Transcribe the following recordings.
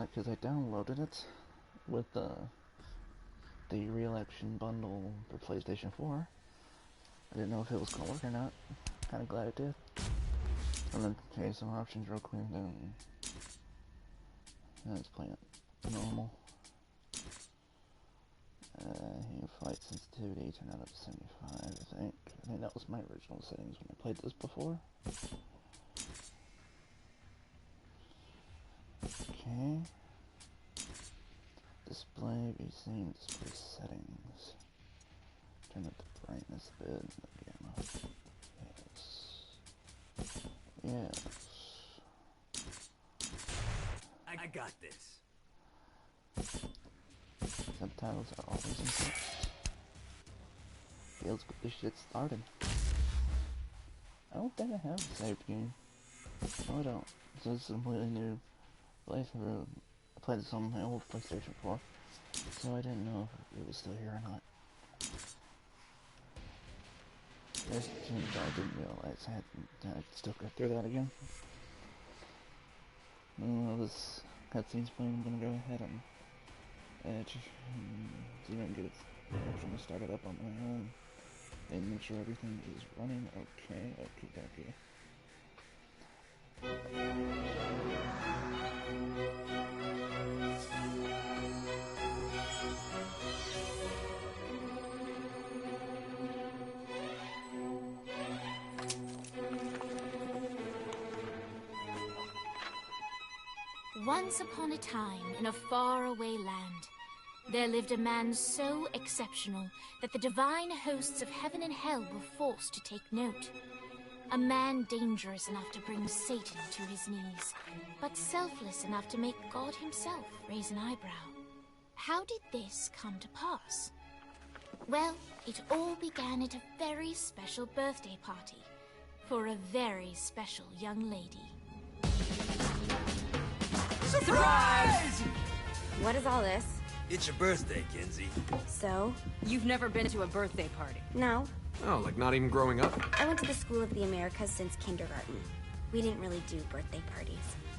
it because I downloaded it with the re-election bundle for PlayStation 4. I didn't know if it was gonna work or not. Kinda glad it did. I'm gonna change some options real quick, then let's play it normal. Here, flight sensitivity, turn that up to 75, I think. I think that was my original settings when I played this before. Okay. Display, be seen, display settings. Turn up the brightness a bit, the gamma. Yes. I got this. Subtitles are always in text. Okay, let's get this shit started. I don't think I have a saved game. No, I don't. So this is a completely new playthrough. I played this on my old PlayStation 4, so I didn't know if it was still here or not. I didn't realize I'd still go through that again. While this cutscene's playing, I'm gonna go ahead and see if I can get it to start it up on my own and make sure everything is running okay. Once upon a time, in a faraway land, there lived a man so exceptional that the divine hosts of heaven and hell were forced to take note. A man dangerous enough to bring Satan to his knees, but selfless enough to make God himself raise an eyebrow. How did this come to pass? Well, it all began at a very special birthday party for a very special young lady. Surprise! What is all this? It's your birthday, Kinsey. So? You've never been to a birthday party? No. Oh, like not even growing up? I went to the School of the Americas since kindergarten. We didn't really do birthday parties.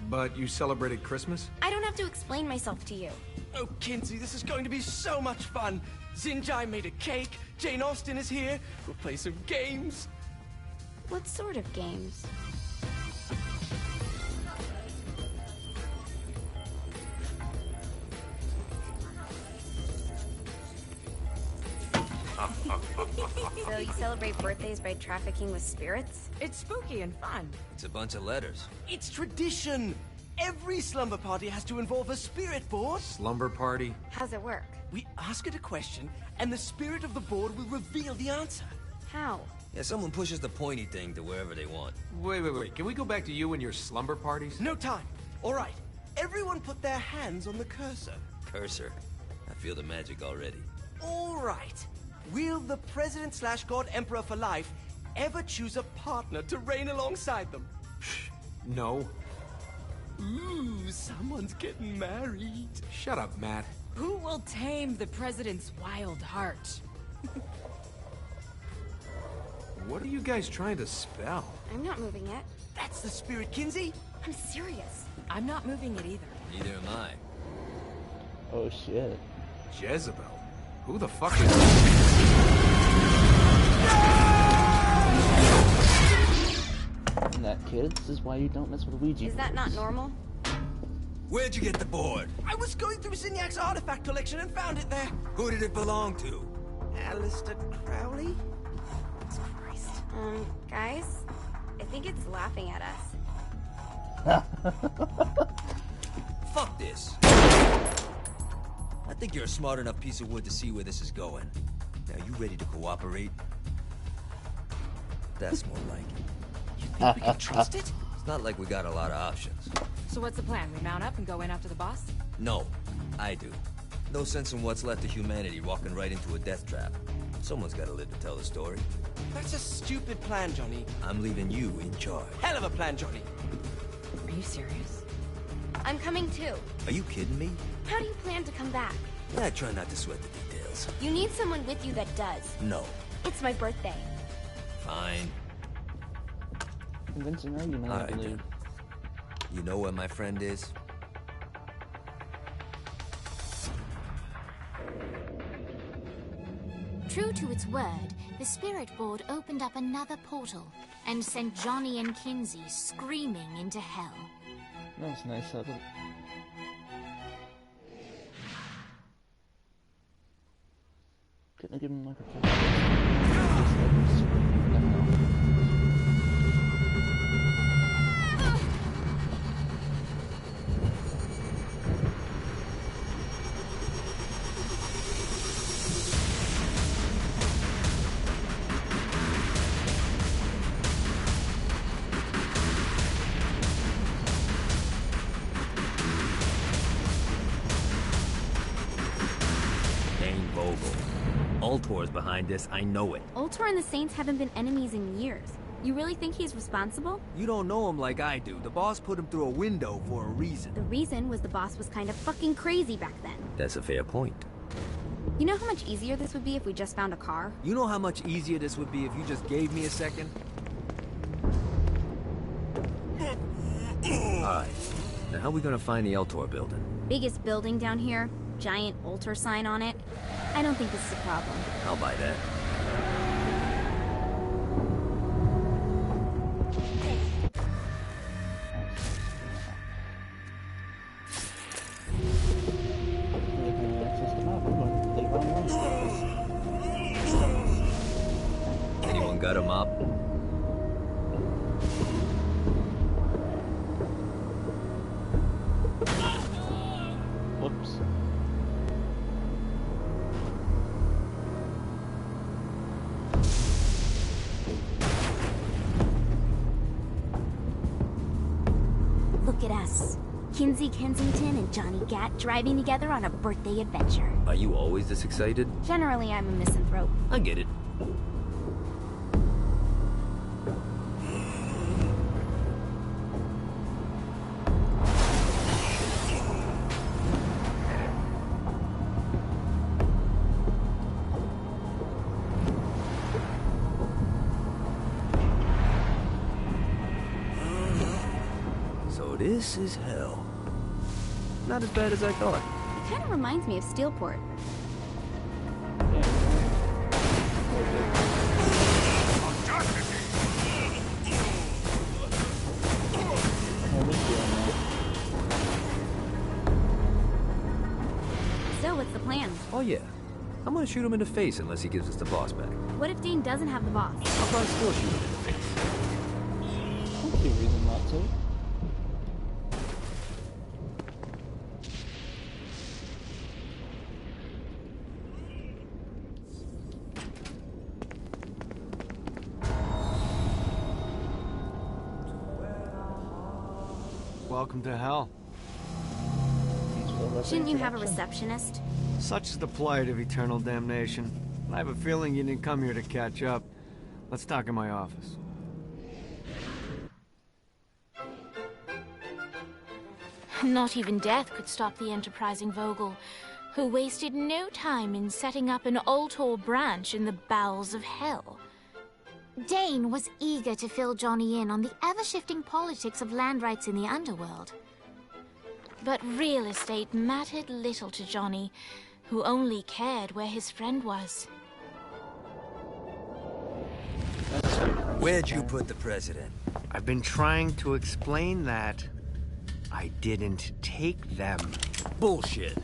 But you celebrated Christmas? I don't have to explain myself to you. Oh, Kinsey, this is going to be so much fun. Xinjai made a cake, Jane Austen is here, we'll play some games. What sort of games? So you celebrate birthdays by trafficking with spirits? It's spooky and fun. It's a bunch of letters. It's tradition. Every slumber party has to involve a spirit board. Slumber party? How's it work? We ask it a question, and the spirit of the board will reveal the answer. How? Yeah, someone pushes the pointy thing to wherever they want. Wait. Can we go back to you and your slumber parties? No time. All right. Everyone put their hands on the cursor. Cursor. I feel the magic already. All right. Will the President/God Emperor for life ever choose a partner to reign alongside them? No. Ooh, someone's getting married. Shut up, Matt. Who will tame the president's wild heart? What are you guys trying to spell? I'm not moving it. That's the spirit, Kinsey. I'm serious. I'm not moving it either. Neither am I. Oh shit. Jezebel? Who the fuck is... And that, kids, this is why you don't mess with Ouija. Is that not normal? Where'd you get the board? I was going through Zinniac's artifact collection and found it there. Who did it belong to? Alistair Crowley? Christ. Guys? I think it's laughing at us. Fuck this. I think you're a smart enough piece of wood to see where this is going. Now, you ready to cooperate? That's more like it. You think we can trust it? It's not like we got a lot of options. So what's the plan? We mount up and go in after the boss? No, I do. No sense in what's left of humanity walking right into a death trap. Someone's gotta live to tell the story. That's a stupid plan, Johnny. I'm leaving you in charge. Hell of a plan, Johnny. Are you serious? I'm coming too. Are you kidding me? How do you plan to come back? Yeah, I try not to sweat the details. You need someone with you that does. No. It's my birthday. Fine. Convincing argument, I All right, believe. then. You know where my friend is? True to its word, the Spirit Board opened up another portal and sent Johnny and Kinsey screaming into hell. That's nice of it. Couldn't I give him like Ultor's behind this, I know it. Ultor and the Saints haven't been enemies in years. You really think he's responsible? You don't know him like I do. The boss put him through a window for a reason. The reason was the boss was kind of fucking crazy back then. That's a fair point. You know how much easier this would be if we just found a car? You know how much easier this would be if you just gave me a second? Alright. Now how are we gonna find the Ultor building? Biggest building down here, giant Ultor sign on it. I don't think this is a problem. I'll buy that. Anyone got a mop? Whoops. Look at us. Kinsey Kensington and Johnny Gat driving together on a birthday adventure. Are you always this excited? Generally, I'm a misanthrope. I get it. So this is hell. Not as bad as I thought. It kind of reminds me of Steelport. So, what's the plan? Oh yeah. I'm gonna shoot him in the face unless he gives us the boss back. What if Dane doesn't have the boss? I'll probably still shoot him in the face. I don't see a reason not to. Welcome to hell. Shouldn't you have a receptionist? Such is the plight of eternal damnation. I have a feeling you didn't come here to catch up. Let's talk in my office. Not even death could stop the enterprising Vogel, who wasted no time in setting up an Ultor branch in the bowels of hell. Dane was eager to fill Johnny in on the ever-shifting politics of land rights in the underworld. But real estate mattered little to Johnny, who only cared where his friend was. Where'd you put the president? I've been trying to explain that. I didn't take them. Bullshit.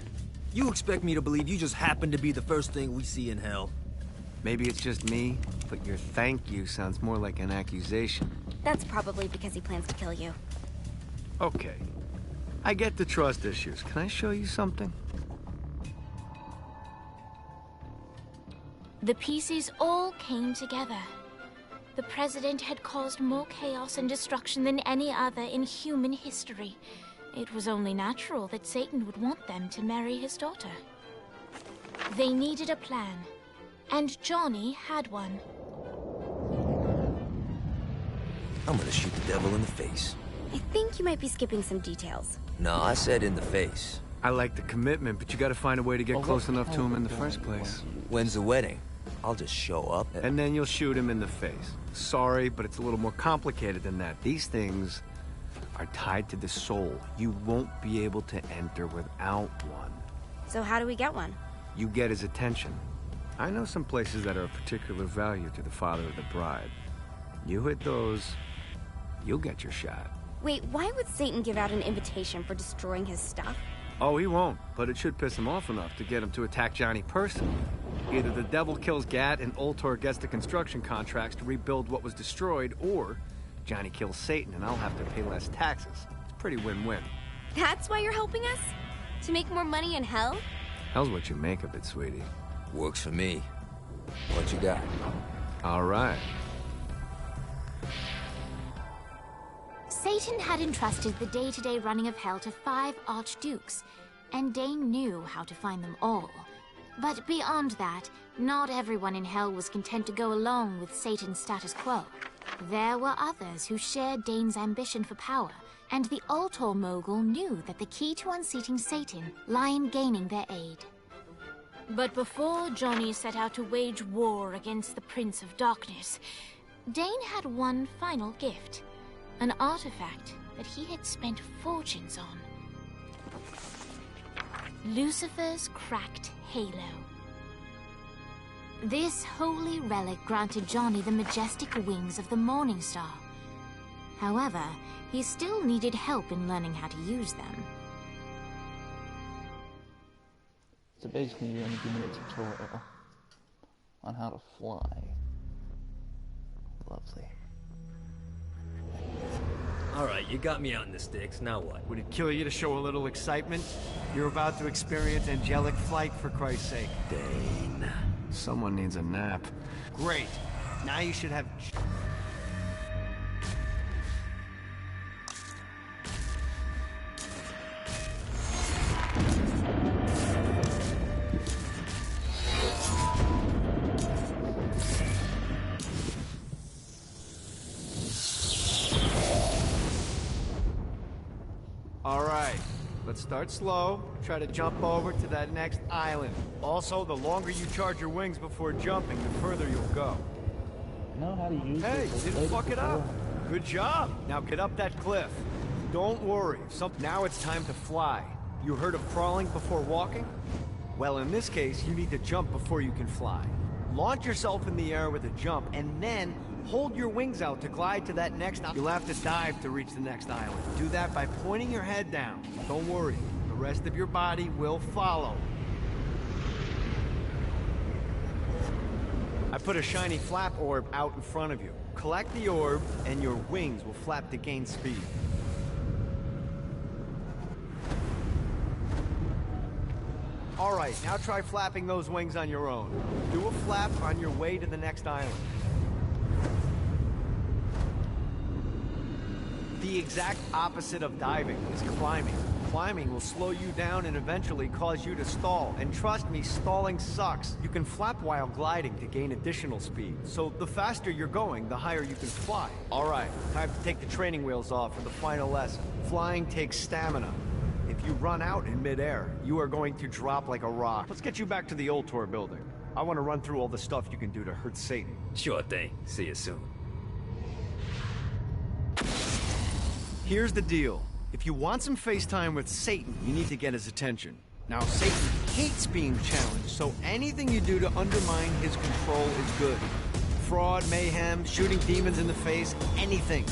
You expect me to believe you just happened to be the first thing we see in hell? Maybe it's just me, but your thank you sounds more like an accusation. That's probably because he plans to kill you. Okay. I get the trust issues. Can I show you something? The pieces all came together. The president had caused more chaos and destruction than any other in human history. It was only natural that Satan would want them to marry his daughter. They needed a plan, and Johnny had one. I'm gonna shoot the devil in the face. I think you might be skipping some details. No, I said in the face. I like the commitment, but you gotta find a way to get close enough to him in the first place. When's the wedding? I'll just show up. And then you'll shoot him in the face. Sorry, but it's a little more complicated than that. These things are tied to the soul. You won't be able to enter without one. So how do we get one? You get his attention. I know some places that are of particular value to the father of the bride. You hit those, you'll get your shot. Wait, why would Satan give out an invitation for destroying his stuff? Oh, he won't, but it should piss him off enough to get him to attack Johnny personally. Either the devil kills Gat and Ultor gets the construction contracts to rebuild what was destroyed, or Johnny kills Satan and I'll have to pay less taxes. It's pretty win-win. That's why you're helping us? To make more money in hell? Hell's what you make of it, sweetie. Works for me. What you got? All right. Satan had entrusted the day-to-day running of Hell to 5 archdukes, and Dane knew how to find them all. But beyond that, not everyone in Hell was content to go along with Satan's status quo. There were others who shared Dane's ambition for power, and the Ultor mogul knew that the key to unseating Satan lay in gaining their aid. But before Johnny set out to wage war against the Prince of Darkness, Dane had one final gift. An artifact that he had spent fortunes on. Lucifer's cracked halo. This holy relic granted Johnny the majestic wings of the Morning Star. However, he still needed help in learning how to use them. So basically, you're going to give me a tutorial on how to fly. Lovely. Alright, you got me out in the sticks, now what? Would it kill you to show a little excitement? You're about to experience angelic flight, for Christ's sake. Dane. Someone needs a nap. Great. Now you should have... All right, let's start slow. Try to jump over to that next island. Also, the longer you charge your wings before jumping, the further you'll go. I know how to use Hey, this. you didn't fuck it up. Good job. Now get up that cliff. Don't worry. Now it's time to fly. You heard of crawling before walking? Well, in this case, you need to jump before you can fly. Launch yourself in the air with a jump, and then hold your wings out to glide to that next island. You'll have to dive to reach the next island. Do that by pointing your head down. Don't worry. The rest of your body will follow. I put a shiny flap orb out in front of you. Collect the orb, and your wings will flap to gain speed. All right, now try flapping those wings on your own. Do a flap on your way to the next island. The exact opposite of diving is climbing. Climbing will slow you down and eventually cause you to stall. And trust me, stalling sucks. You can flap while gliding to gain additional speed. So the faster you're going, the higher you can fly. All right, time to take the training wheels off for the final lesson. Flying takes stamina. If you run out in midair, you are going to drop like a rock. Let's get you back to the Ultor building. I want to run through all the stuff you can do to hurt Satan. Sure thing. See you soon. Here's the deal. If you want some FaceTime with Satan, you need to get his attention. Now, Satan hates being challenged, so anything you do to undermine his control is good. Fraud, mayhem, shooting demons in the face, anything.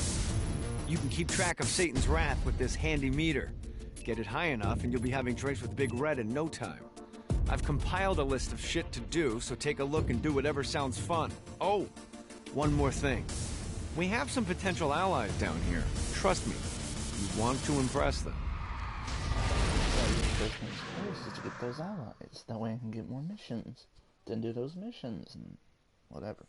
You can keep track of Satan's wrath with this handy meter. Get it high enough and you'll be having drinks with Big Red in no time. I've compiled a list of shit to do, so take a look and do whatever sounds fun. Oh, one more thing. We have some potential allies down here. Trust me, you want to impress them. First things first is to get those allies. That way I can get more missions. Then do those missions and whatever.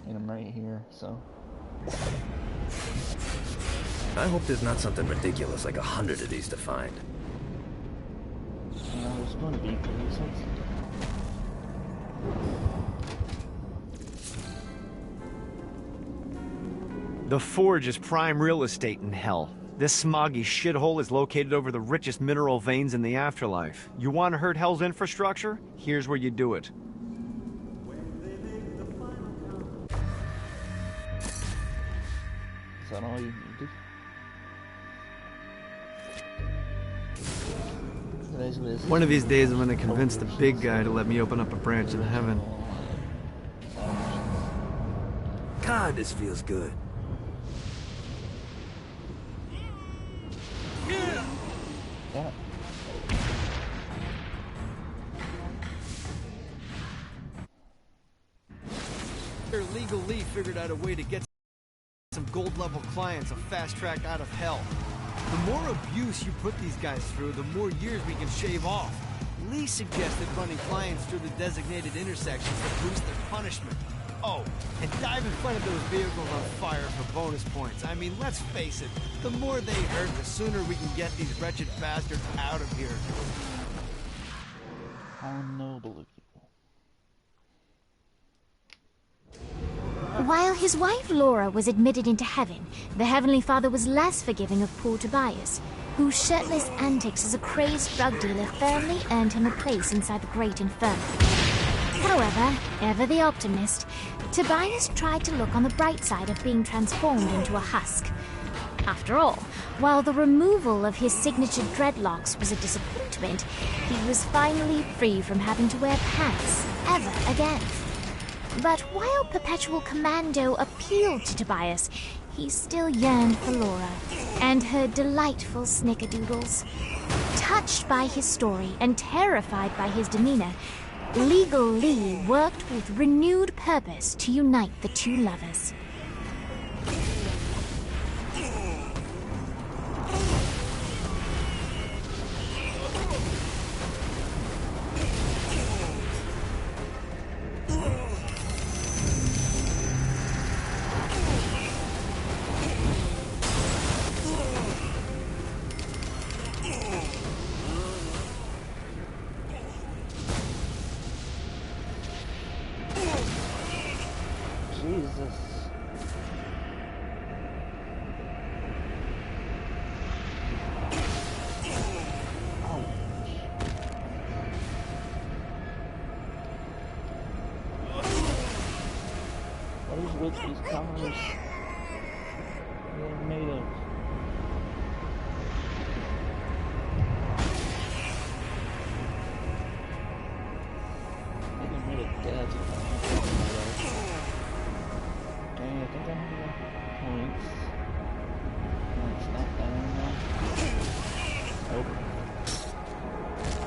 And I'm right here, so. I hope there's not something ridiculous like 100 of these to find. You know, there's going to be reasons. The Forge is prime real estate in Hell. This smoggy shithole is located over the richest mineral veins in the afterlife. You want to hurt Hell's infrastructure? Here's where you do it. Is that all you needed? One of these days I'm gonna convince the big guy to let me open up a branch in heaven. God, this feels good. Yeah. Legal Lee figured out a way to get some gold-level clients a fast track out of hell. The more abuse you put these guys through, the more years we can shave off. Lee suggested running clients through the designated intersections to boost their punishment. Oh, and dive in front of those vehicles on fire for bonus points. I mean, let's face it, the more they hurt, the sooner we can get these wretched bastards out of here. How noble of you. While his wife Laura was admitted into heaven, the Heavenly Father was less forgiving of poor Tobias, whose shirtless antics as a crazed drug dealer firmly earned him a place inside the Great Inferno. However, ever the optimist, Tobias tried to look on the bright side of being transformed into a husk. After all, while the removal of his signature dreadlocks was a disappointment, he was finally free from having to wear pants ever again. But while Perpetual Commando appealed to Tobias, he still yearned for Laura and her delightful snickerdoodles. Touched by his story and terrified by his demeanor, Legal Lee worked with renewed purpose to unite the two lovers. Jesus. What is with these cars? They're made of. They're made of death. Dang, I think I have enough points. No, it's not there now. Nope.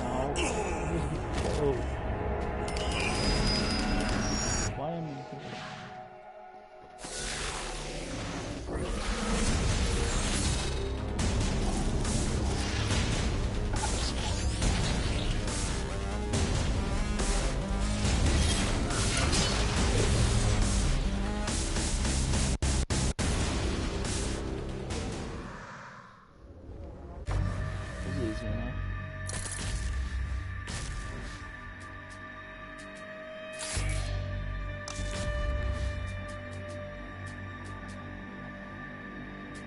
Ow. Oh. Why am I here? This is easy enough.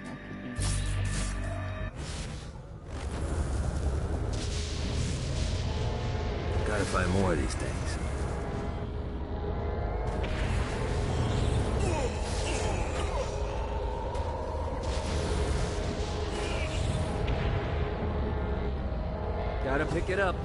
That could be. Gotta find more of these things. Gotta pick it up.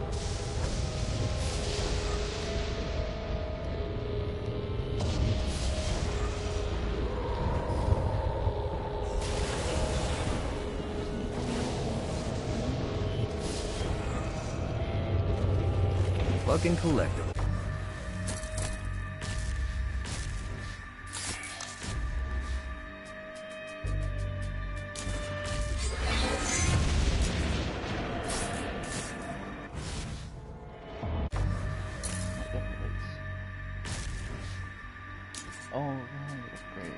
Fucking collectible. Oh, right, great.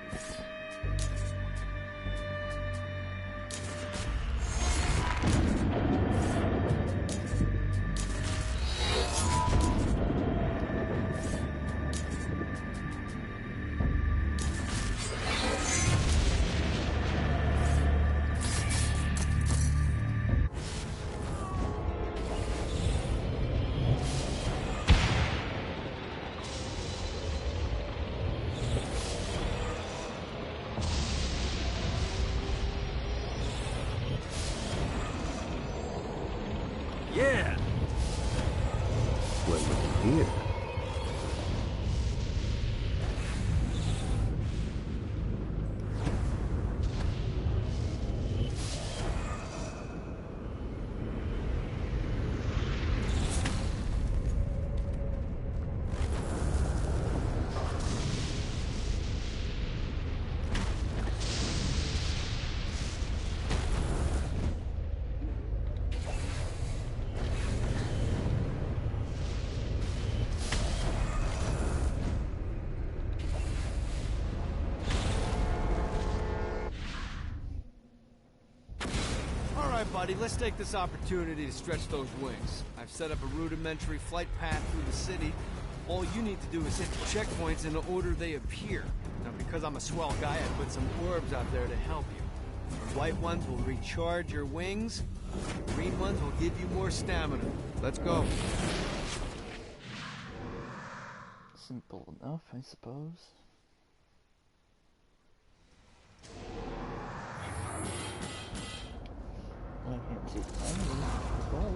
Alright, buddy, let's take this opportunity to stretch those wings. I've set up a rudimentary flight path through the city. All you need to do is hit the checkpoints in the order they appear. Now, because I'm a swell guy, I put some orbs out there to help you. The white ones will recharge your wings. The green ones will give you more stamina. Let's go. Simple enough, I suppose. I can't see the enemy. Oh,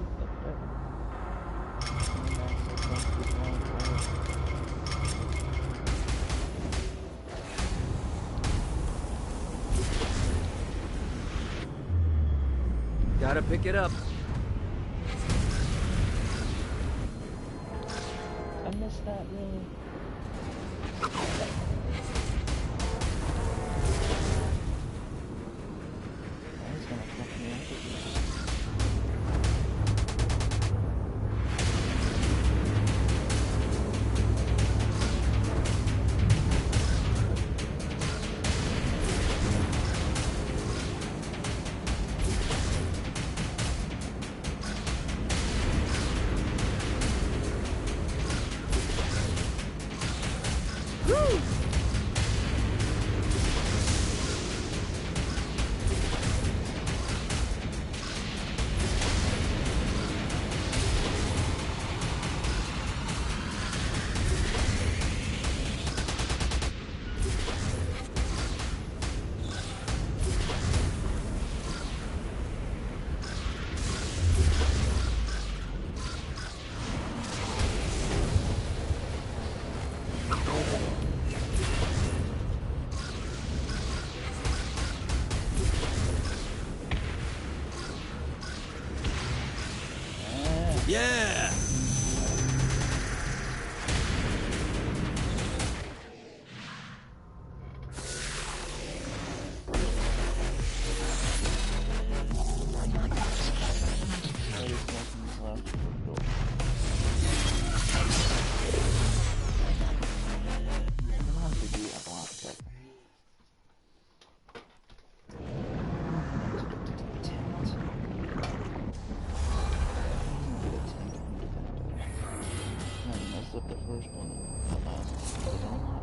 Gotta pick it up. I missed that really. He's gonna fuck me up. Yeah! The first one, the last one, so don't like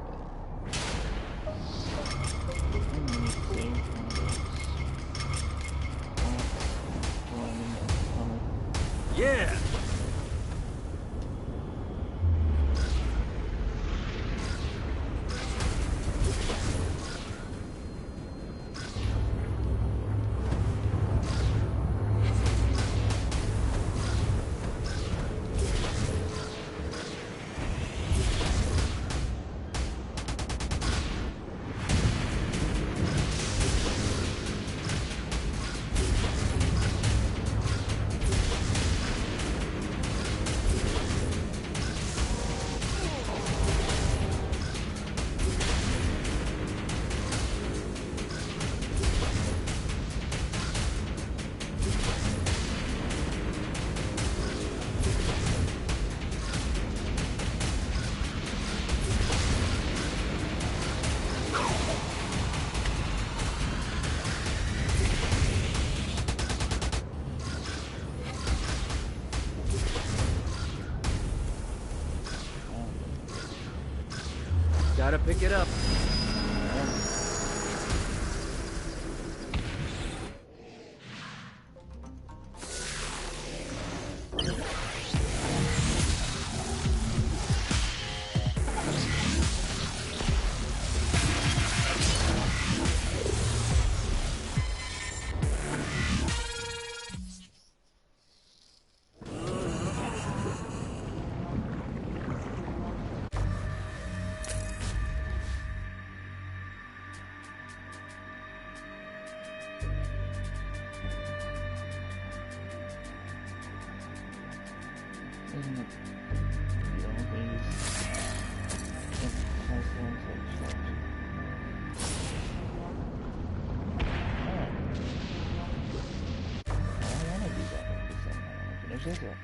it. Yeah! Gotta pick it up. Isn't it the only thing I want to do that because I want to finish this up.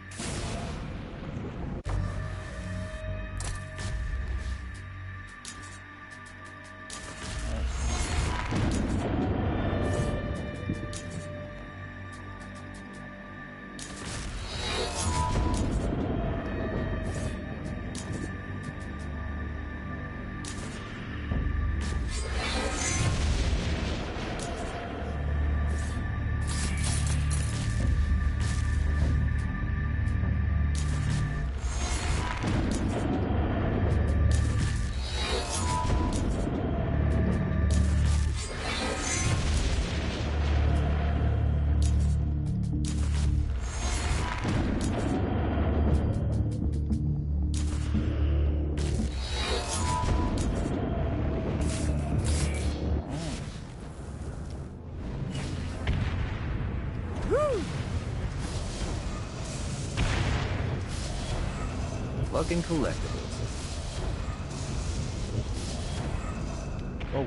Fucking collectibles. Oh.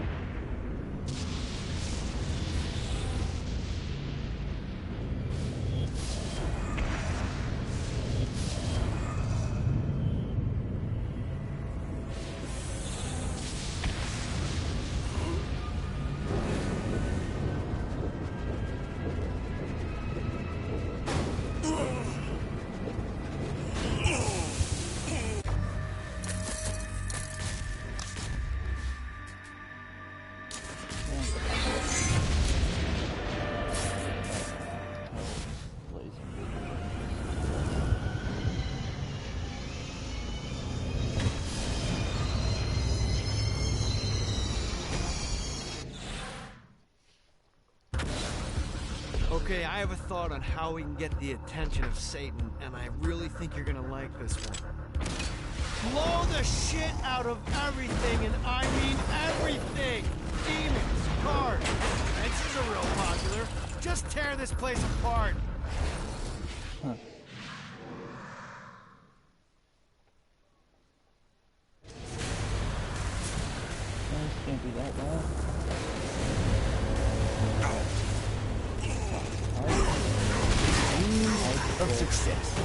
Okay, I have a thought on how we can get the attention of Satan, and I really think you're gonna like this one. Blow the shit out of everything, and I mean everything! Demons, cars, fences are real popular. Just tear this place apart. Huh. This can't be that bad. Of success.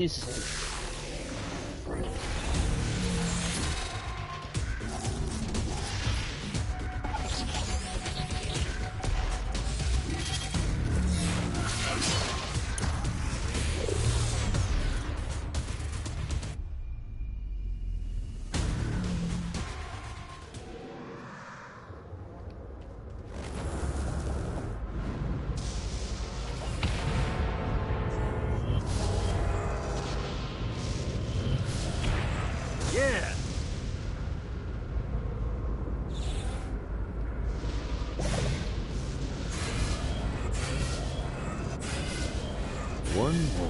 Jesus. Yeah! One more.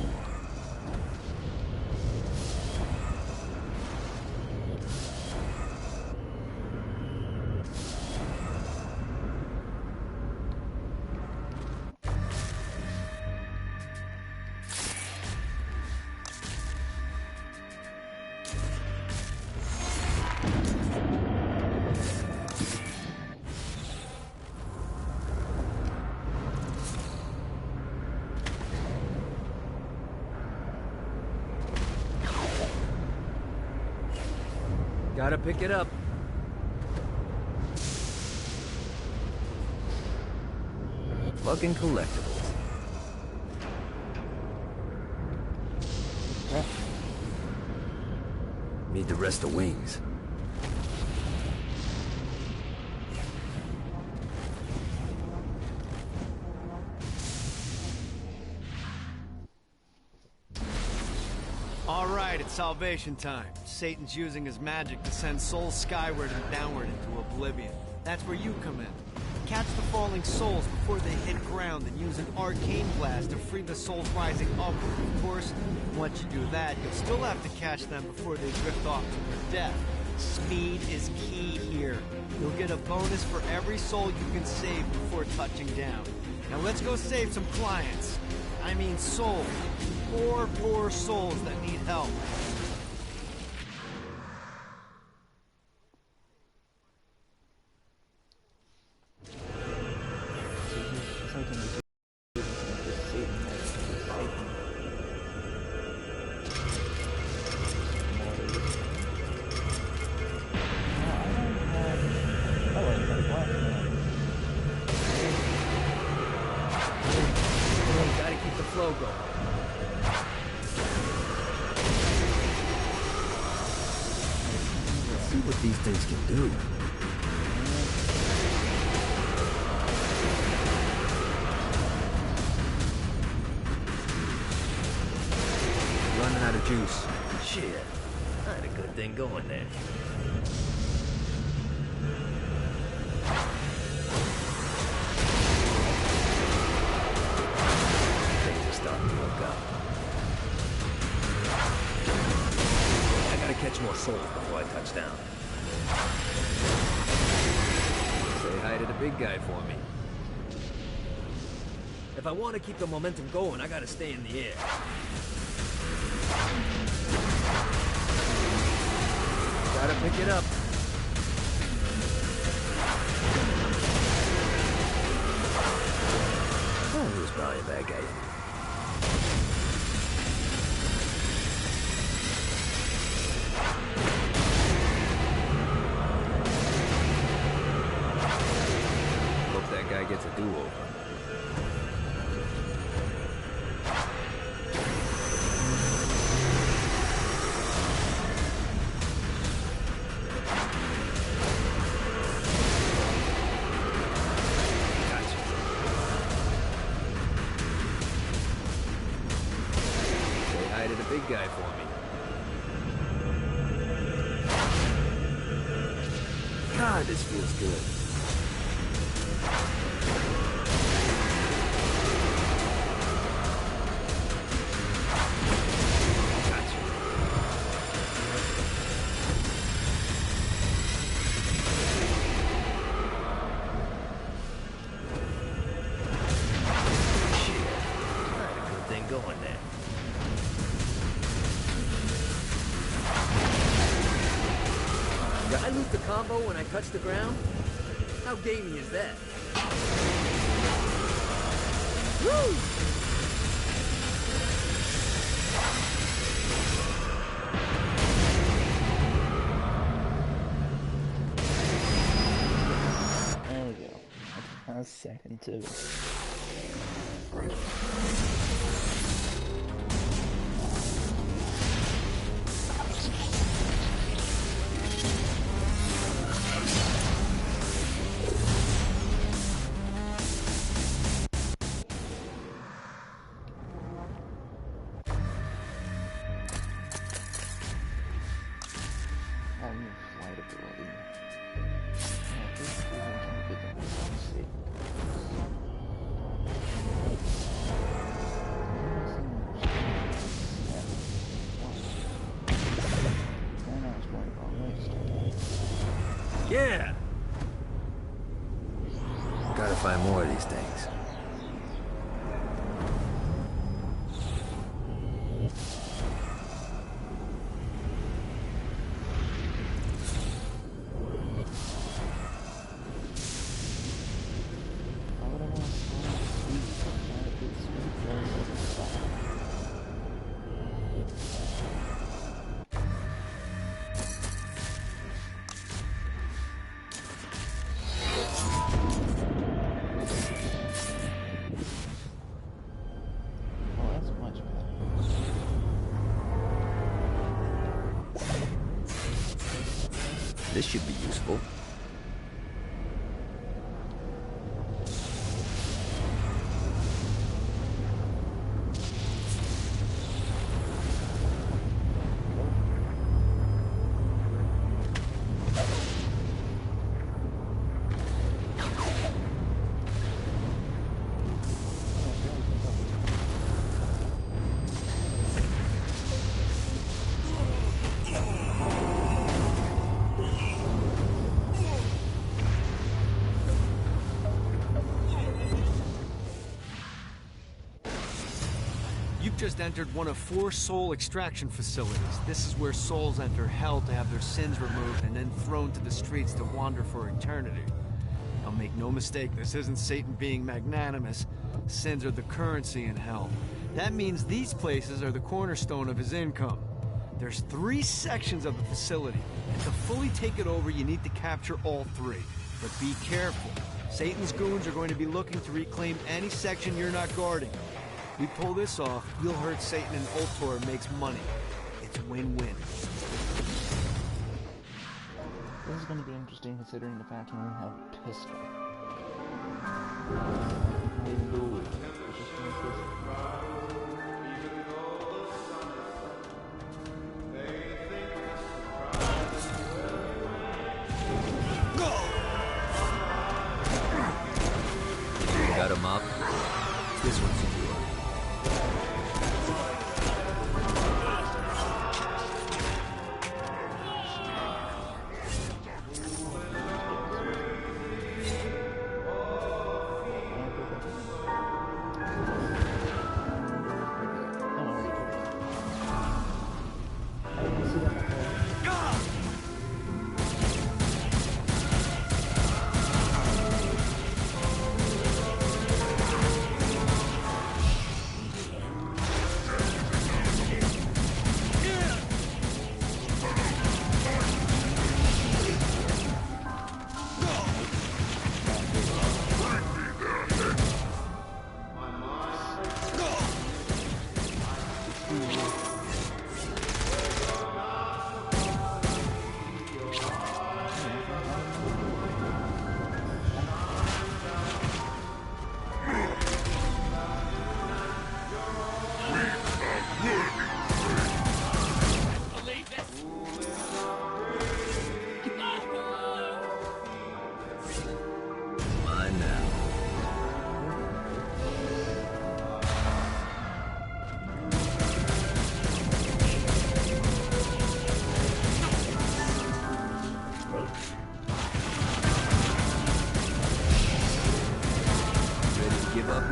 Gotta pick it up. Fucking collectibles. Yeah. Need the rest of wings. All right, it's salvation time. Satan's using his magic to send souls skyward and downward into oblivion. That's where you come in. Catch the falling souls before they hit ground and use an arcane blast to free the souls rising upward. Of course, once you do that, you'll still have to catch them before they drift off to their death. Speed is key here. You'll get a bonus for every soul you can save before touching down. Now let's go save some clients. I mean souls. Poor souls that need help. Gotta keep the flow going. Let's see what these things can do. Running out of juice. Shit. I had a good thing going there. Things are starting to look up. I gotta catch more souls before I touch down. Say hi to the big guy for me. If I want to keep the momentum going, I gotta stay in the air. Gotta pick it up. Oh, he was probably a bad guy. Hope that guy gets a do-over. Big guy for me. God, this feels good. Gotcha. Shit. I had a good thing going there. Did I loot the combo when I touch the ground? How gamey is that? Woo! There we go. That's a second too. Yeah! Gotta find more of these things. This should be useful. just entered one of 4 soul extraction facilities. This is where souls enter hell to have their sins removed and then thrown to the streets to wander for eternity. Now make no mistake, this isn't Satan being magnanimous. Sins are the currency in hell. That means these places are the cornerstone of his income. There's 3 sections of the facility, and to fully take it over, you need to capture all 3. But be careful. Satan's goons are going to be looking to reclaim any section you're not guarding. If we pull this off, we'll hurt Satan and Ultor makes money. It's win-win. This is going to be interesting considering the fact we only have a pistol. Hallelujah. Interesting pistol. Got him up. This one's secure.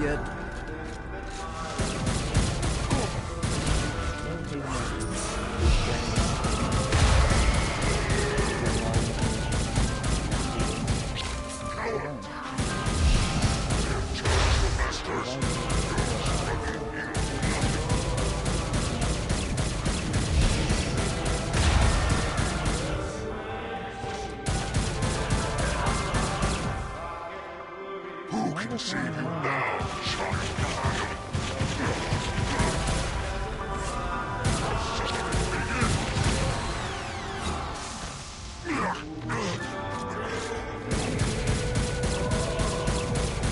Yet? Who can save you now, Johnny?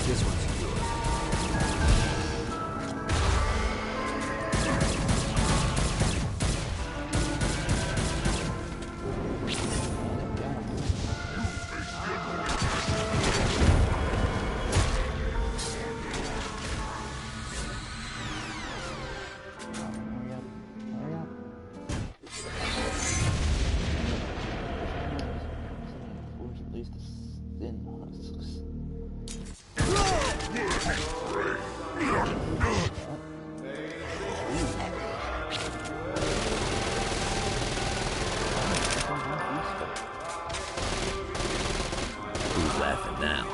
This one's secure. Who's laughing now?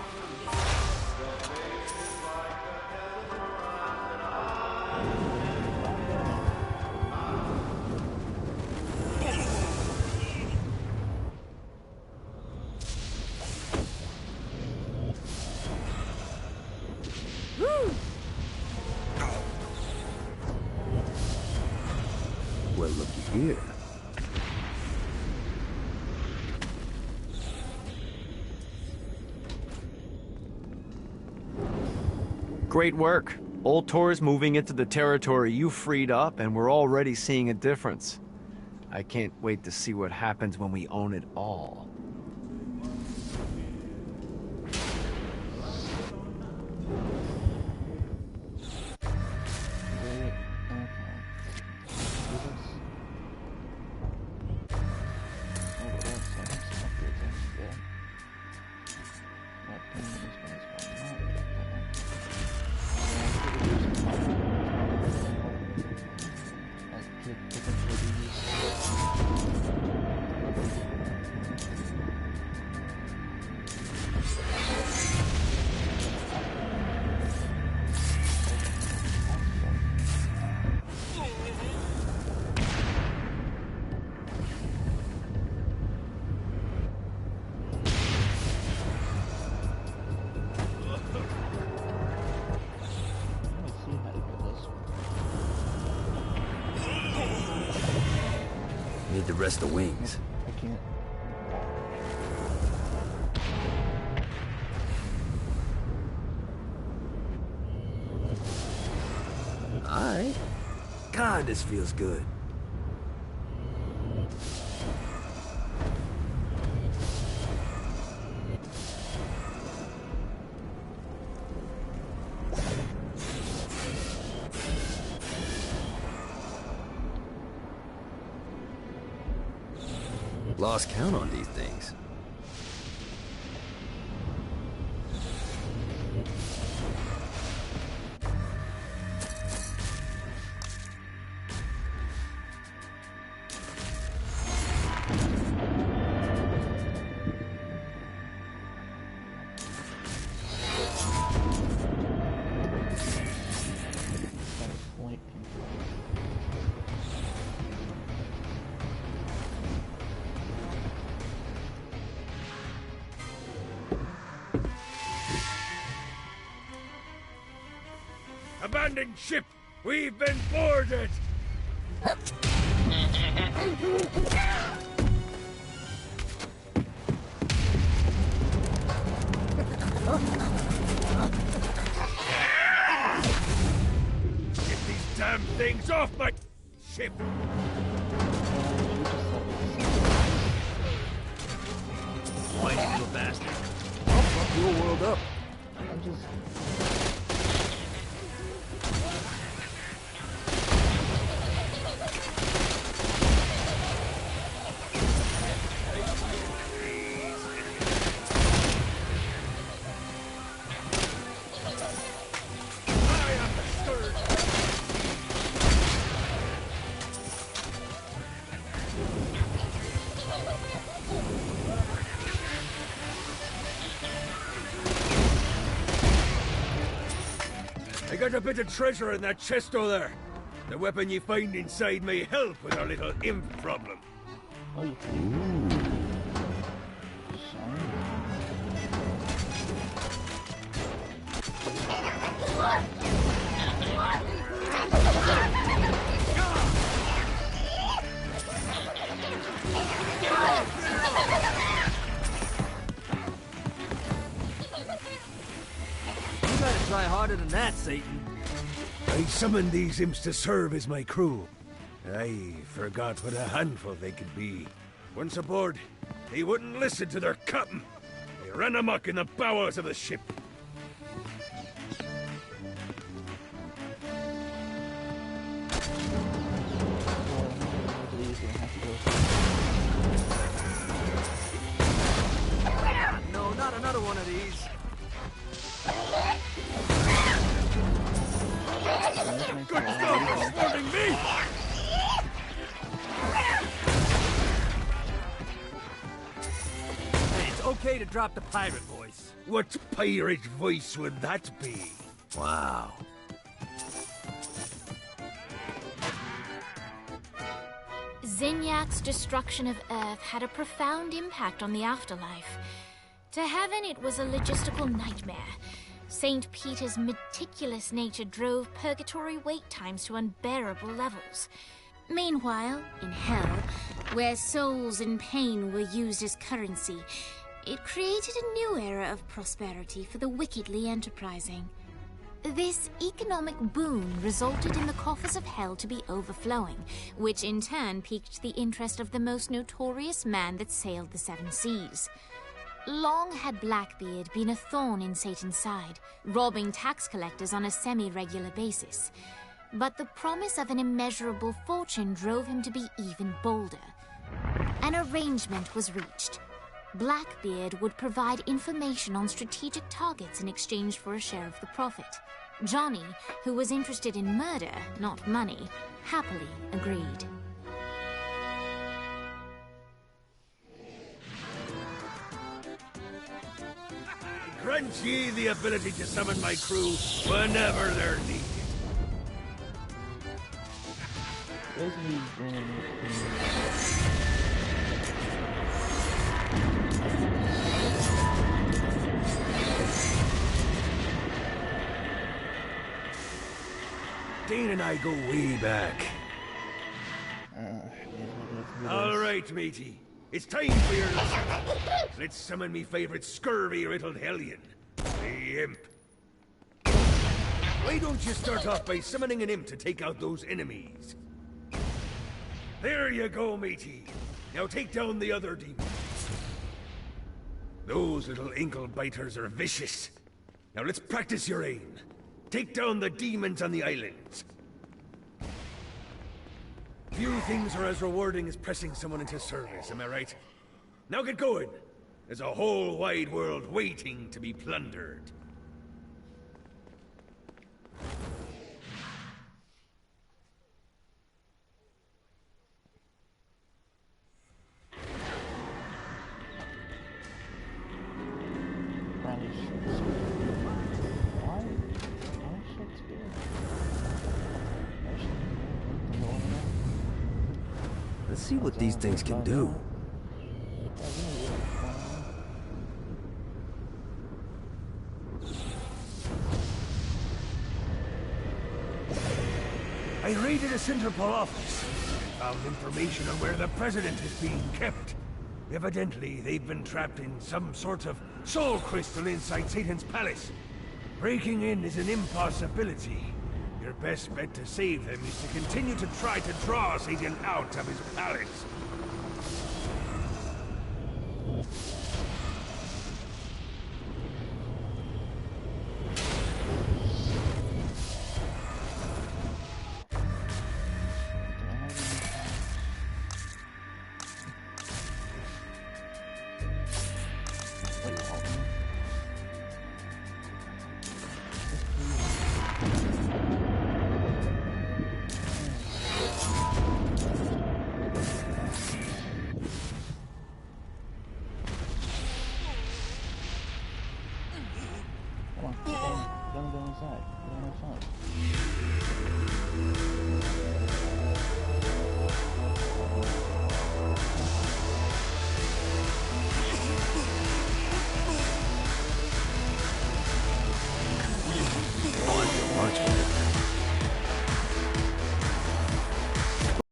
Well, looky here. Great work. Ultor's moving into the territory you freed up, and we're already seeing a difference. I can't wait to see what happens when we own it all. Need to rest the wings. I can't. Alright. God, this feels good. Lost count on these things. Abandoned ship! We've been boarded! Get these damn things off my ship! Whiny little bastard. I'll fuck your world up. I'm just... I got a bit of treasure in that chest over there. The weapon you find inside may help with our little imp problem. Oh, you You gotta try harder than that, Satan. I summoned these imps to serve as my crew. I forgot what a handful they could be. Once aboard, they wouldn't listen to their captain. They ran amok in the bowels of the ship. No, not another one of these. Good stuff for starting me! Hey, it's okay to drop the pirate voice. What pirate voice would that be? Wow. Zinyak's destruction of Earth had a profound impact on the afterlife. To heaven, it was a logistical nightmare. St. Peter's meticulous nature drove purgatory wait times to unbearable levels. Meanwhile, in hell, where souls in pain were used as currency, it created a new era of prosperity for the wickedly enterprising. This economic boon resulted in the coffers of hell to be overflowing, which in turn piqued the interest of the most notorious man that sailed the seven seas. Long had Blackbeard been a thorn in Satan's side, robbing tax collectors on a semi-regular basis. But the promise of an immeasurable fortune drove him to be even bolder. An arrangement was reached. Blackbeard would provide information on strategic targets in exchange for a share of the profit. Johnny, who was interested in murder, not money, happily agreed. grant ye the ability to summon my crew whenever they're needed. Dane and I go way back. All right, matey. It's time for your lesson. Let's summon me favorite scurvy-riddled hellion, the Imp. Why don't you start off by summoning an imp to take out those enemies? There you go, matey. Now take down the other demons. Those little ankle biters are vicious. Now let's practice your aim. Take down the demons on the islands. Few things are as rewarding as pressing someone into service, am I right? Now get going. There's a whole wide world waiting to be plundered. Let's see what these things can do. I raided a Centerpol office. Found information on where the President is being kept. Evidently, they've been trapped in some sort of soul crystal inside Satan's palace. Breaking in is an impossibility. Your best bet to save them is to continue to try to draw Satan out of his palace.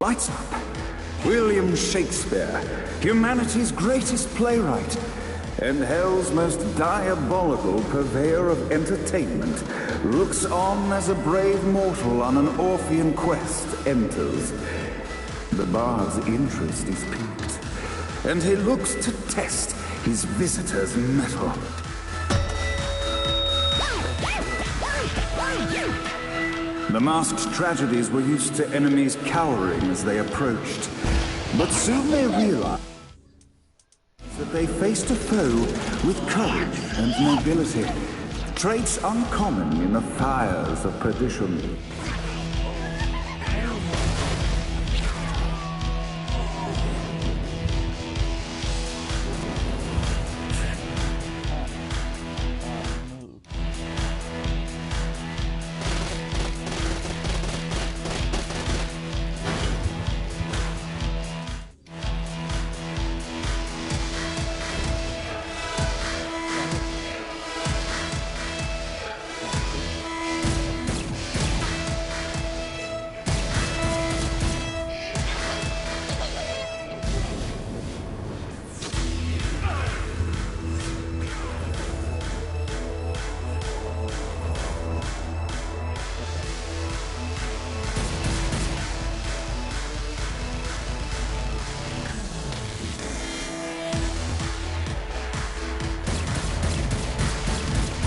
Lights up. William Shakespeare, humanity's greatest playwright, and hell's most diabolical purveyor of entertainment, looks on as a brave mortal on an Orphean quest enters. The bard's interest is piqued, and he looks to test his visitor's mettle. The masked tragedies were used to enemies cowering as they approached, but soon they realized that they faced a foe with courage and nobility, traits uncommon in the fires of perdition.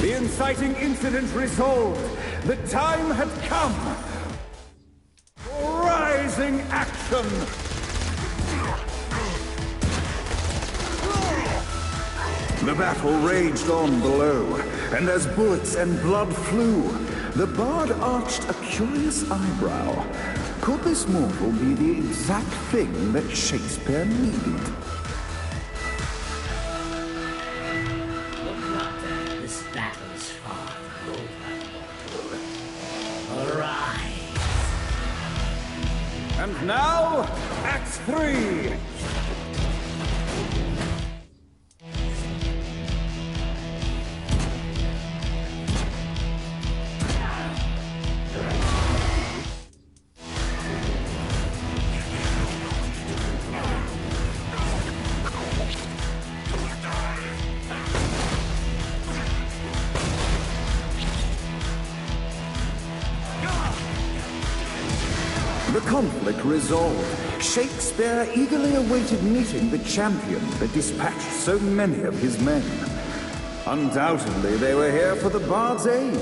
The inciting incident resolved. The time had come. Rising action! The battle raged on below, and as bullets and blood flew, the bard arched a curious eyebrow. Could this mortal be the exact thing that Shakespeare needed? now, Act 3. The conflict resolved, Shakespeare eagerly awaited meeting the champion that dispatched so many of his men. Undoubtedly, they were here for the Bard's aid.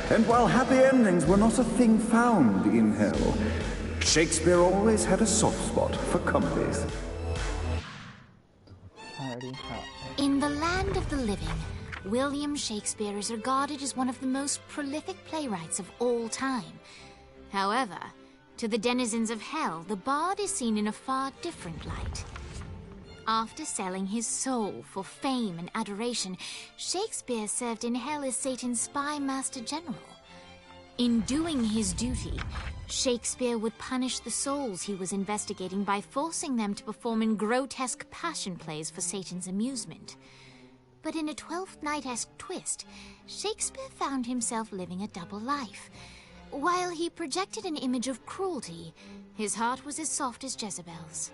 And while happy endings were not a thing found in hell, Shakespeare always had a soft spot for comedies. In the land of the living, William Shakespeare is regarded as one of the most prolific playwrights of all time. However, to the denizens of hell, the bard is seen in a far different light. After selling his soul for fame and adoration, Shakespeare served in hell as Satan's spy master general. In doing his duty, Shakespeare would punish the souls he was investigating by forcing them to perform in grotesque passion plays for Satan's amusement. But in a Twelfth Night-esque twist, Shakespeare found himself living a double life. While he projected an image of cruelty, his heart was as soft as Jezebel's.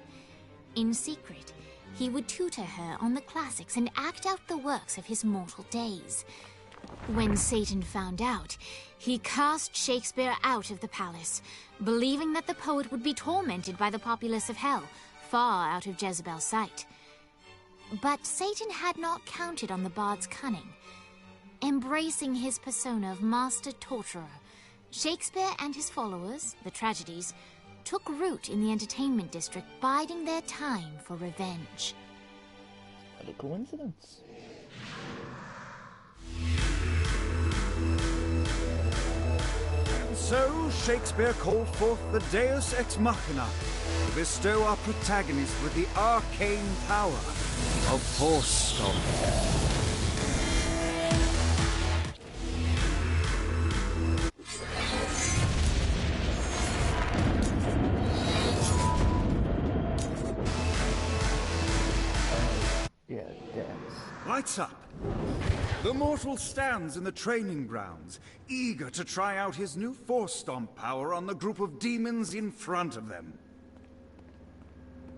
In secret, he would tutor her on the classics and act out the works of his mortal days. When Satan found out, he cast Shakespeare out of the palace, believing that the poet would be tormented by the populace of hell, far out of Jezebel's sight. But Satan had not counted on the bard's cunning. Embracing his persona of master torturer, Shakespeare and his followers, the tragedies, took root in the entertainment district, biding their time for revenge. What a coincidence. And so Shakespeare called forth the Deus Ex Machina to bestow our protagonist with the arcane power of Force Stomp. Yeah, dance. Lights up. The mortal stands in the training grounds, eager to try out his new Force Stomp power on the group of demons in front of them.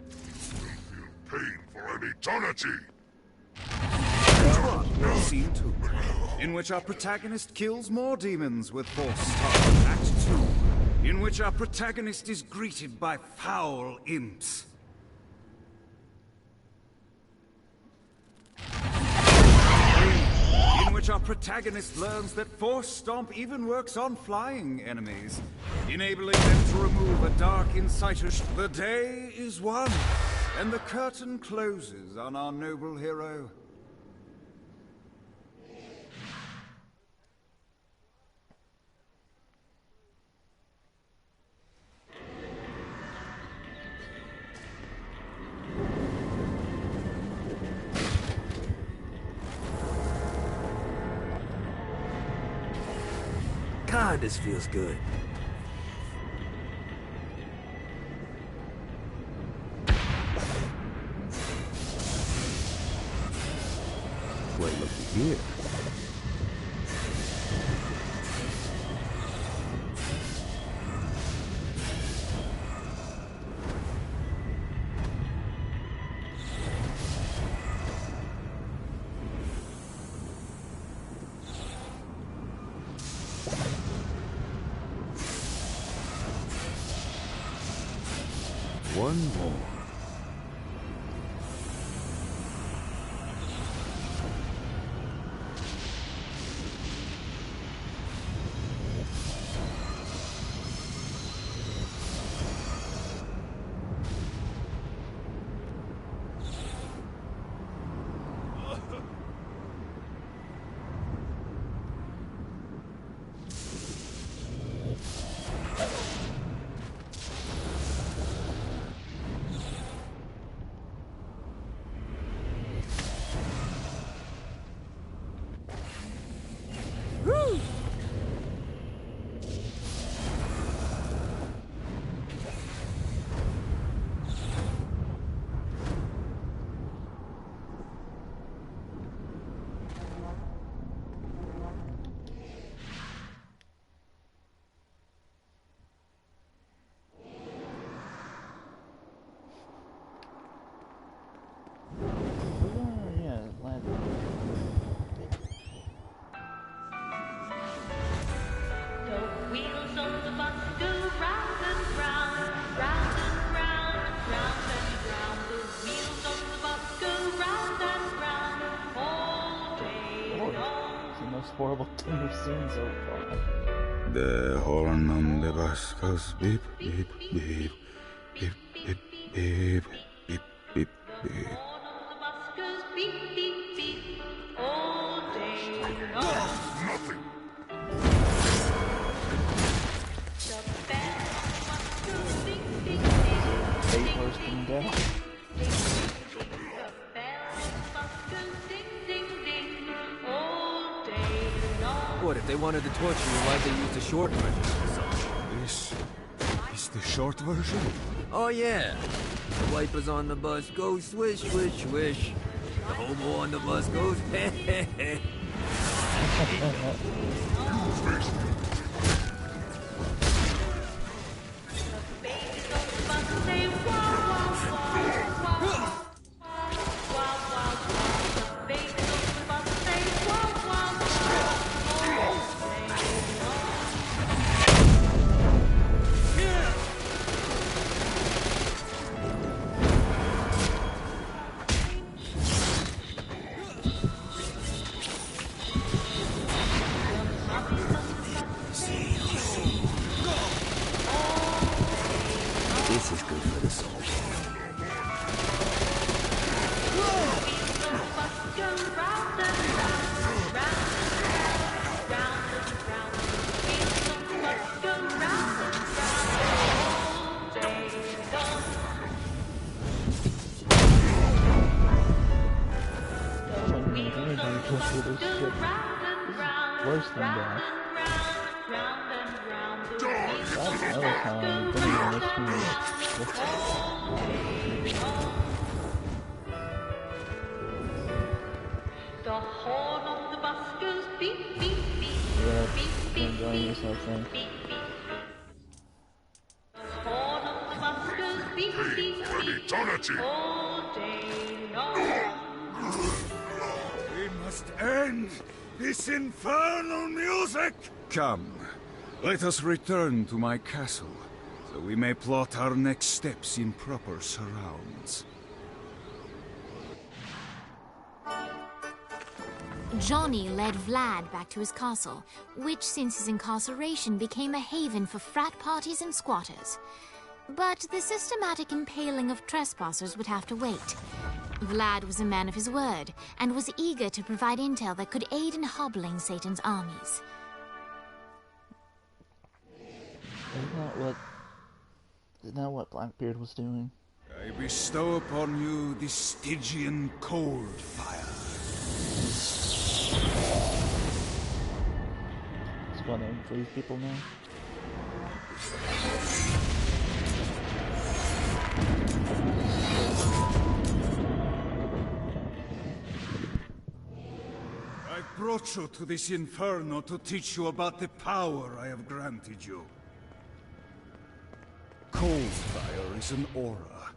Feel pain for an eternity. Scene 2, in which our protagonist kills more demons with Force Stomp. Act 2, in which our protagonist is greeted by foul imps. In which our protagonist learns that Force Stomp even works on flying enemies, enabling them to remove a dark inciter. The day is won, and the curtain closes on our noble hero. God, this feels good. Well, looky here. One more. horrible thing we've seen so far. The horn on the bus goes beep, beep, beep, beep, beep, beep, beep, beep, beep. Nothing. Eight horse coming down. What, if they wanted to torture you, why'd they use the short version? This is the short version? Oh yeah. The wipers on the bus go swish, swish, swish. The hobo on the bus goes heh heh heh. This is good for the soul. Worse than that. That's another time. Don't even make me look The horn of the bus goes beep, beep, beep. Yeah, Beep, beep, enjoying beep. yourself, then. Beep, beep. The horn of the bus goes beep, beep, For an beep. eternity. All day long. We must end this infernal music! Come, let us return to my castle, so we may plot our next steps in proper surrounds. Johnny led Vlad back to his castle, which since his incarceration became a haven for frat parties and squatters. But the systematic impaling of trespassers would have to wait. Vlad was a man of his word, and was eager to provide intel that could aid in hobbling Satan's armies. Isn't that what Blackbeard was doing? I bestow upon you the Stygian cold fire. It's going to improve people now. I brought you to this inferno to teach you about the power I have granted you. Cold fire is an aura,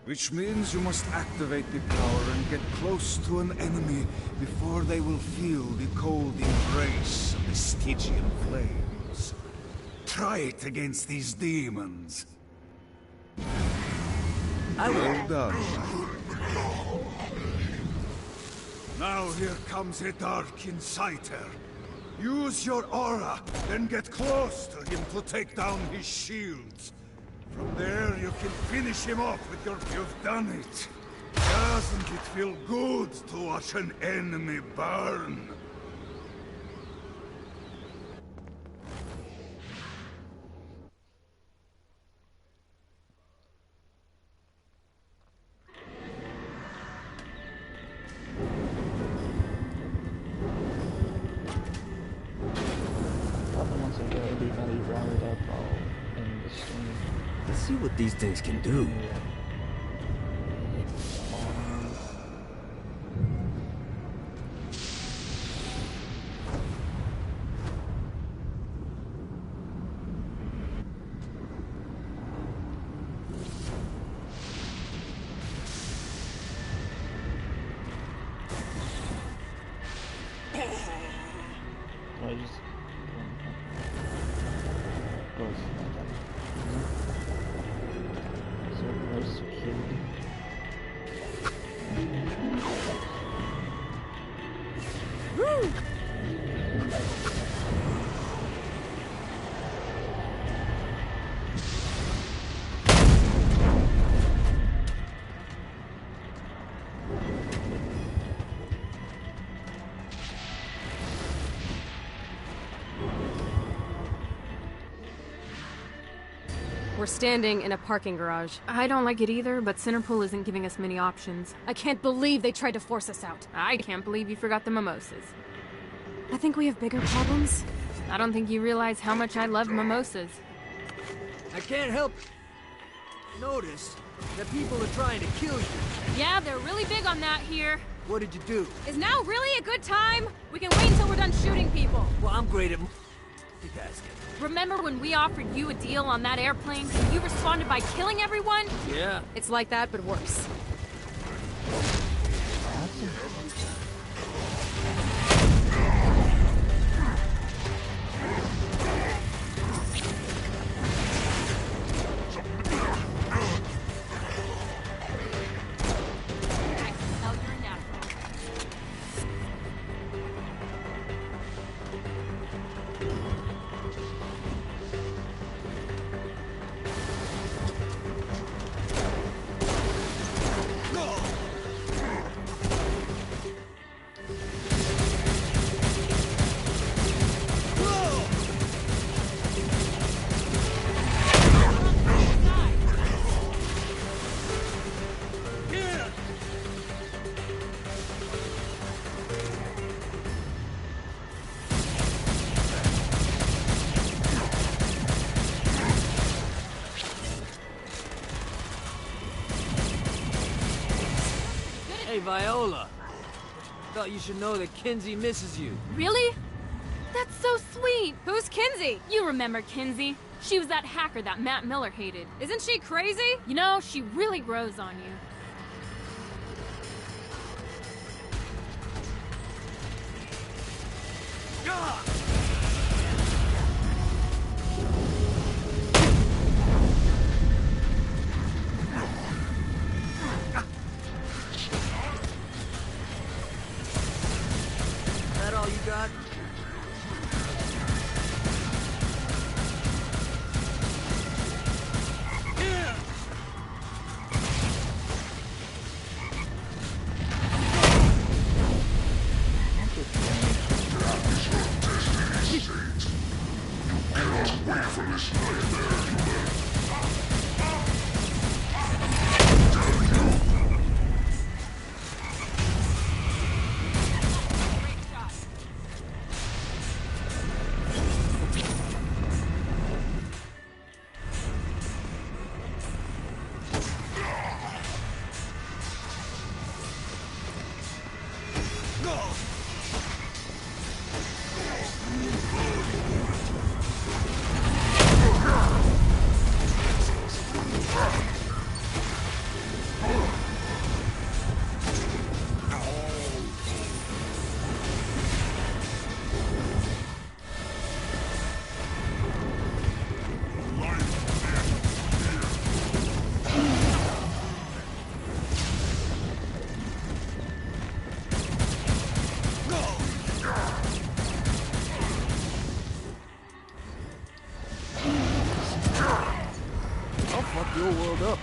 which means you must activate the power and get close to an enemy before they will feel the cold embrace of the Stygian flames. Try it against these demons. Well done. Now here comes a dark inciter. Use your aura, then get close to him to take down his shields. From there, you can finish him off with your... You've done it. Doesn't it feel good to watch an enemy burn? Let's see what these things can do. We're standing in a parking garage. I don't like it either, but Centerpool isn't giving us many options. I can't believe they tried to force us out. I can't believe you forgot the mimosas. I think we have bigger problems. I don't think you realize how much I love mimosas. I can't help notice that people are trying to kill you. Yeah, they're really big on that here. What did you do? Is now really a good time? We can wait until we're done shooting people. Well, I'm great at multitasking. Remember when we offered you a deal on that airplane and you responded by killing everyone? Yeah. It's like that, but worse. Hey, Viola. Thought you should know that Kinsey misses you. Really? That's so sweet. Who's Kinsey? You remember Kinsey. She was that hacker that Matt Miller hated. Isn't she crazy? You know, she really grows on you. Is that all you got? I'll fuck your world up.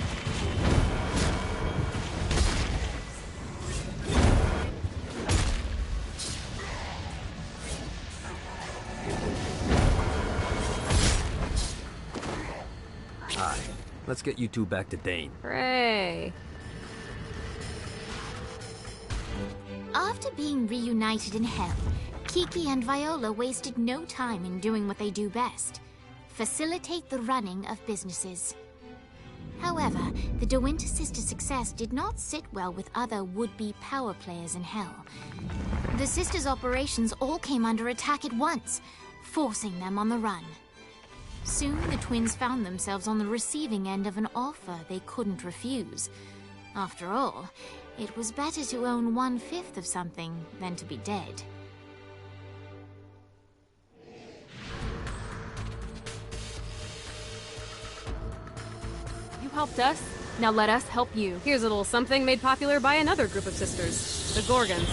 Hi. Let's get you two back to Dane. Hooray. After being reunited in hell, Kiki and Viola wasted no time in doing what they do best: facilitate the running of businesses. However, the De Winter sisters' success did not sit well with other would-be power players in hell. The sisters' operations all came under attack at once, forcing them on the run. Soon, the twins found themselves on the receiving end of an offer they couldn't refuse. After all, it was better to own 1/5 of something than to be dead. You helped us. Now let us help you. Here's a little something made popular by another group of sisters, the Gorgons.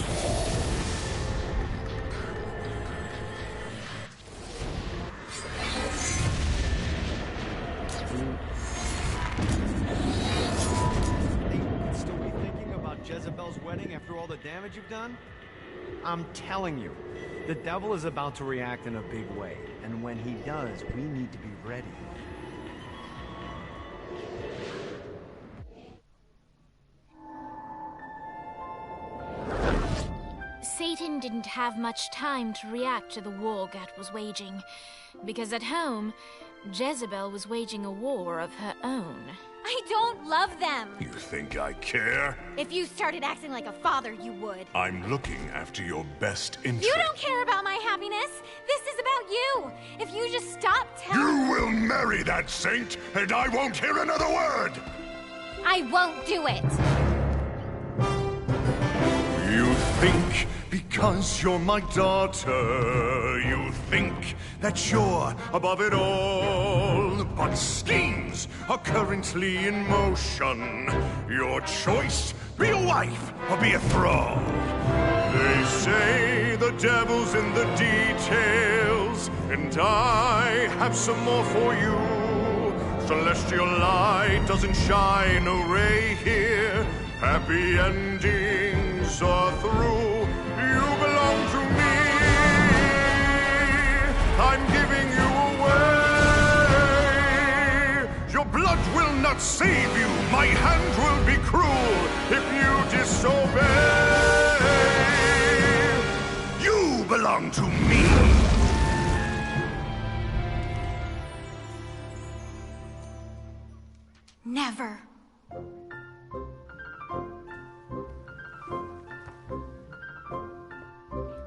Still be thinking about Jezebel's wedding after all the damage you've done? I'm telling you, the devil is about to react in a big way, and when he does, we need to be ready. Satan didn't have much time to react to the war Gat was waging, because at home, Jezebel was waging a war of her own. I don't love them! You think I care? If you started acting like a father, you would. I'm looking after your best interest. You don't care about my happiness! This is about you! If you just stop telling— You will marry that saint, and I won't hear another word! I won't do it! You think because you're my daughter, you think that you're above it all. But schemes are currently in motion. Your choice, be a wife or be a thrall. They say the devil's in the details, and I have some more for you. Celestial light doesn't shine a ray here. Happy endings are through. You belong to me. I'm giving you away. Your blood will not save you. My hand will be cruel if you disobey. You belong to me. Never.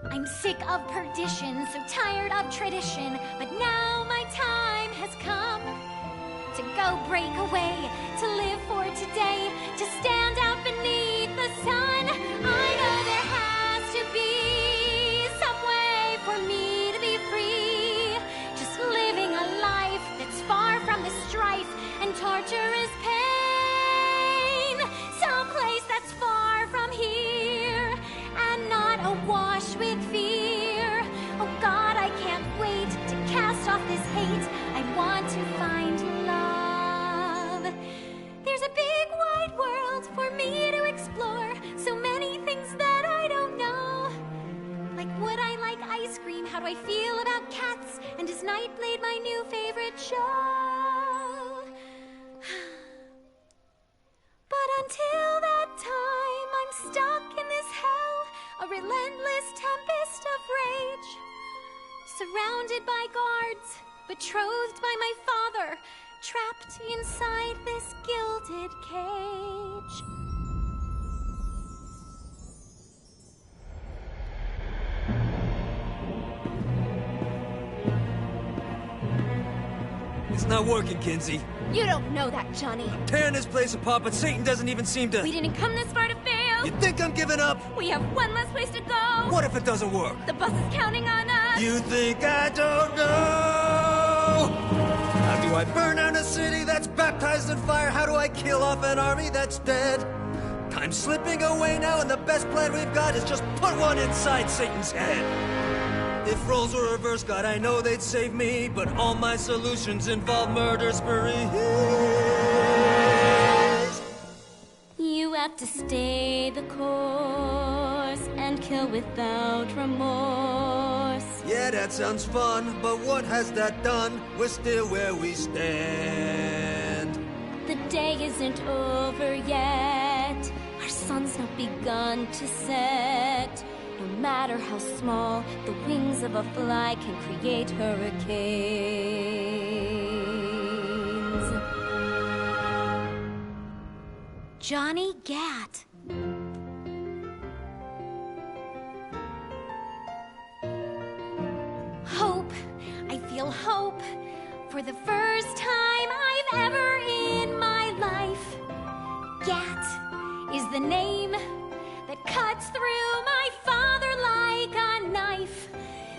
I'm sick of perdition, so tired of tradition, but now my time has come to go break away, to live for today, to stand out beneath the sun. I know there has to be some way for me to be free, just living a life that's far from the strife and torturous pain, someplace that's far from here and not awash with fear. Oh God, I can't wait to cast off this hate. I want to find love. There's a big wide world for me to explore, so many things that I don't know. Like, would I like ice cream? How do I feel about cats? And is Nightblade my new favorite show? But until that time, I'm stuck in this hell, a relentless tempest of rage, surrounded by guards, betrothed by my father, trapped inside this gilded cage. It's not working, Kinzie. You don't know that, Johnny. Tearing this place apart, but Satan doesn't even seem to... We didn't come this far to fail. You think I'm giving up? We have one less place to go. What if it doesn't work? The bus is counting on us. You think I don't know? How do I burn down a city that's baptized in fire? How do I kill off an army that's dead? Time's slipping away now, and the best plan we've got is just put one inside Satan's head. If roles were reversed, God, I know they'd save me, but all my solutions involve murder sprees. You have to stay the course and kill without remorse. Yeah, that sounds fun, but what has that done? We're still where we stand. The day isn't over yet. Our sun's not begun to set. No matter how small, the wings of a fly can create hurricanes. Johnny Gat. Hope. I feel hope. For the first time I've ever in my life. Gat is the name that cuts through my father like a knife.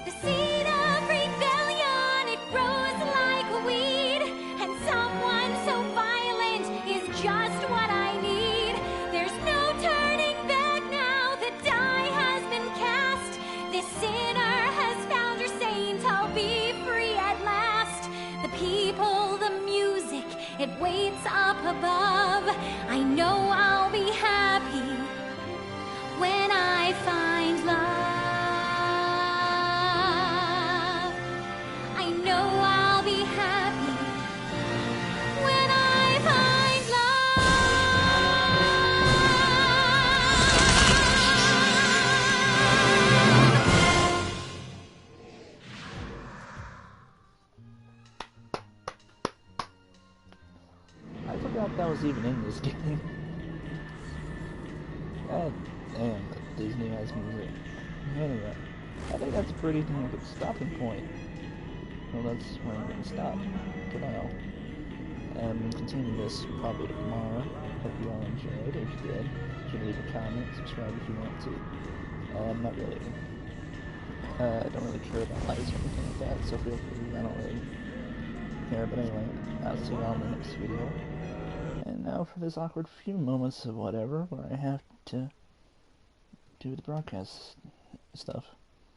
The seed of rebellion, it grows like a weed, and someone so violent is just what I need. There's no turning back now, the die has been cast. This sinner has found her saint, I'll be free at last. The people, the music, it waits up above. I know I'll be happy when I find this game. God damn, that Disney has music. Anyway, I think that's a pretty damn good stopping point. Well, that's where I'm going to stop for now. And we'll continue this probably tomorrow. Hope you all enjoyed. If you did, you should leave a comment, subscribe if you want to. Not really. I don't really care about likes or anything like that, so feel free. I don't really care. But anyway, I'll see you all in the next video. And now for this awkward few moments of whatever, where I have to do the broadcast stuff.